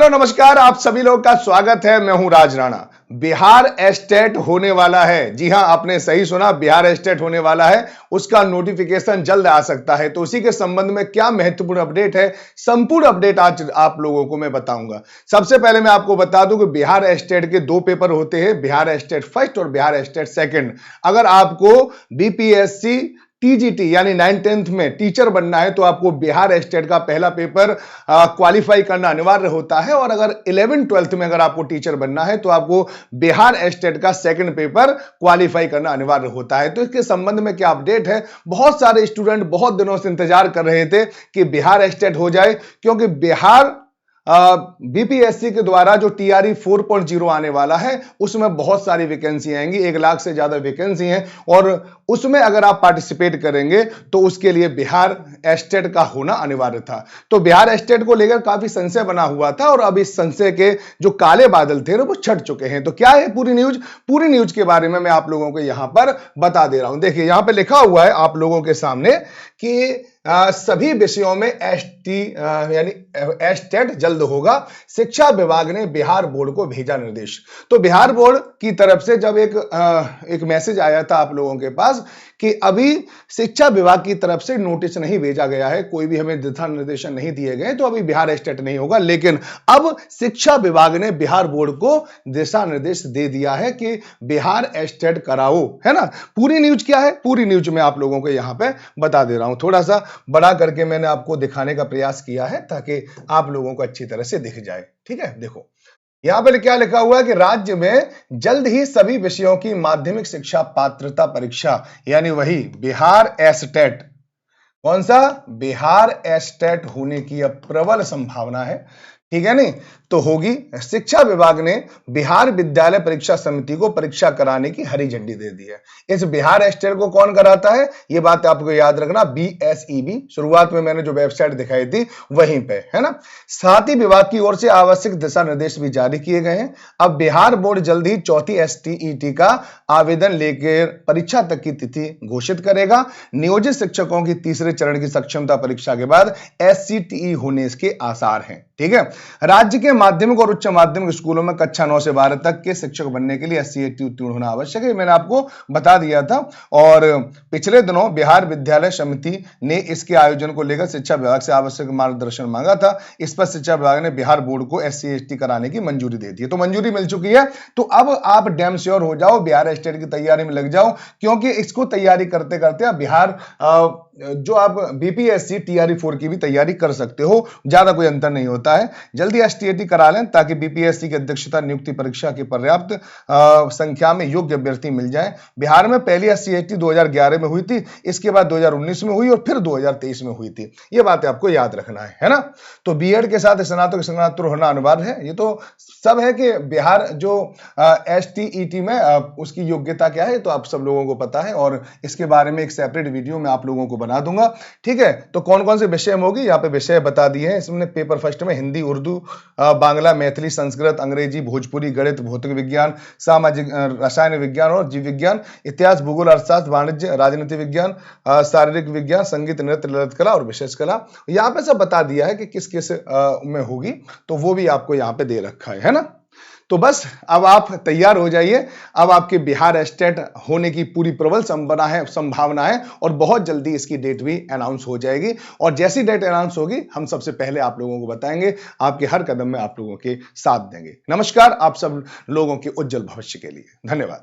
Hello नमस्कार, आप सभी लोग का स्वागत है। मैं हूं राज राणा। बिहार एस्टेट होने वाला है। जी हां, आपने सही सुना, बिहार एस्टेट होने वाला है। उसका नोटिफिकेशन जल्द आ सकता है। तो उसी के संबंध में क्या महत्वपूर्ण अपडेट है, संपूर्ण अपडेट आज आप लोगों को मैं बताऊंगा। सबसे पहले मैं आपको बता दूं कि बिहार एस्टेट के दो पेपर होते हैं, बिहार एस्टेट फर्स्ट और बिहार एस्टेट सेकंड। अगर आपको बीपीएससी टीजीटी यानी 9th-10th में टीचर बनना है तो आपको बिहार एस्टेट का पहला पेपर क्वालिफाई करना अनिवार्य होता है। और अगर 11th-12th में अगर आपको टीचर बनना है तो आपको बिहार एस्टेट का सेकंड पेपर क्वालिफाई करना अनिवार्य होता है। तो इसके संबंध में क्या अपडेट है, बहुत सारे स्टूडेंट बहुत दिनों से इंतजार कर रहे थे कि बिहार एस्टेट हो जाए, क्योंकि बिहार बीपीएससी के द्वारा जो टीआरई 4.0 आने वाला है उसमें बहुत सारी वैकेंसी आएंगी, 1 लाख से ज्यादा वैकेंसी हैं। और उसमें अगर आप पार्टिसिपेट करेंगे तो उसके लिए बिहार एस्टेट का होना अनिवार्य था। तो बिहार एस्टेट को लेकर काफी संशय बना हुआ था और अब इस संशय के जो काले बादल थे वो छट चुके हैं। तो क्या है पूरी न्यूज के बारे में मैं आप लोगों को यहां पर बता दे रहा हूं। देखिए, यहां पे लिखा हुआ है आप लोगों के सामने कि सभी विषयों में यानी एस्टेट जल्द होगा। शिक्षा विभाग ने बिहार बोर्ड को भेजा निर्देश। तो बिहार बोर्ड की तरफ से जब एक मैसेज आया था आप लोगों के पास कि अभी शिक्षा विभाग की तरफ से नोटिस नहीं भेजा गया है, कोई भी हमें दिशा निर्देशन नहीं दिए गए, तो अभी बिहार एस्टेट नहीं होगा। लेकिन अब शिक्षा विभाग ने बिहार बोर्ड को दिशा निर्देश दे दिया है कि बिहार एस्टेट कराओ, है ना। पूरी न्यूज क्या है, पूरी न्यूज में आप लोगों को यहां पे बता दे रहा हूं। थोड़ा सा बड़ा करके मैंने आपको दिखाने का प्रयास किया है ताकि आप लोगों को अच्छी तरह से दिख जाए। ठीक है, देखो यहां पर क्या लिखा हुआ है कि राज्य में जल्द ही सभी विषयों की माध्यमिक शिक्षा पात्रता परीक्षा यानी वही बिहार एस्टेट, कौन सा, बिहार एस्टेट होने की अब प्रबल संभावना है। ठीक है नहीं, तो होगी। शिक्षा विभाग ने बिहार विद्यालय परीक्षा समिति को परीक्षा कराने की हरी झंडी दे दी है। इस बिहार एस्टेट को कौन कराता है, ये बात आपको याद रखना, बीएसईबी। शुरुआत में मैंने जो वेबसाइट दिखाई थी वहीं पे, है ना। साथ ही विभाग की ओर से आवश्यक दिशा निर्देश भी जारी किए गए हैं। अब बिहार बोर्ड जल्द ही चौथी एसटीईटी का आवेदन लेकर परीक्षा तक की तिथि घोषित करेगा। नियोजित शिक्षकों की तीसरे चरण की सक्षमता परीक्षा के बाद एससीटीई होने के आसार हैं। ठीक है, राज्य के माध्यमिक और उच्च माध्यमिक स्कूलों में कक्षा 9 से 12 तक के शिक्षक बनने के लिए एससीईटी उत्तीर्ण होना आवश्यक है, मैंने आपको बता दिया था। और पिछले दिनों बिहार विद्यालय समिति ने इसके आयोजन को लेकर शिक्षा विभाग से आवश्यक मार्गदर्शन मांगा था। इस पर शिक्षा विभाग ने बिहार बोर्ड को एससीईटी कराने की मंजूरी दे दी है। तो मंजूरी मिल चुकी है। तो अब आप डैम श्योर हो जाओ, बिहार एस्टेट की तैयारी में लग जाओ, क्योंकि इसको तैयारी करते करते आप बिहार जो आप बीपीएससी टीआरई 4 की भी तैयारी कर सकते हो, ज्यादा कोई अंतर नहीं होता है। जल्दी एसटीईटी करा लें ताकि बीपीएससी की अध्यक्षता नियुक्ति परीक्षा की पर्याप्त संख्या में योग्य अभ्यर्थी मिल जाए। बिहार में पहली एसटीईटी 2011 में हुई थी, इसके बाद 2019 में हुई और फिर 2023 में हुई थी। ये बातें आपको याद रखना है ना। तो बीएड के साथ स्नातक होना अनिवार्य है। ये तो सब है कि बिहार जो एसटीईटी में उसकी योग्यता क्या है, तो आप सब लोगों को पता है और इसके बारे में एक सेपरेट वीडियो में आप लोगों को बना दूंगा। ठीक है, तो कौन कौन से विषय में होगी, यहाँ पे विषय बता दिए हैं। इसमें पेपर फर्स्ट में हिंदी, उर्दू, बांग्ला, मैथिली, संस्कृत, अंग्रेजी, भोजपुरी, गणित, भौतिक विज्ञान, सामाजिक रसायन विज्ञान और जीव विज्ञान, इतिहास, भूगोल, अर्थशास्त्र, वाणिज्य, राजनीति विज्ञान, शारीरिक विज्ञान, संगीत, नृत्य, ललित कला और विशेष कला। यहाँ पे सब बता दिया है कि किस किस में होगी, तो वो भी आपको यहाँ पे दे रखा है ना। तो बस अब आप तैयार हो जाइए। अब आपके बिहार एस्टेट होने की पूरी प्रबल संभावना है और बहुत जल्दी इसकी डेट भी अनाउंस हो जाएगी। और जैसी डेट अनाउंस होगी हम सबसे पहले आप लोगों को बताएंगे, आपके हर कदम में आप लोगों के साथ देंगे। नमस्कार आप सब लोगों के उज्जवल भविष्य के लिए, धन्यवाद।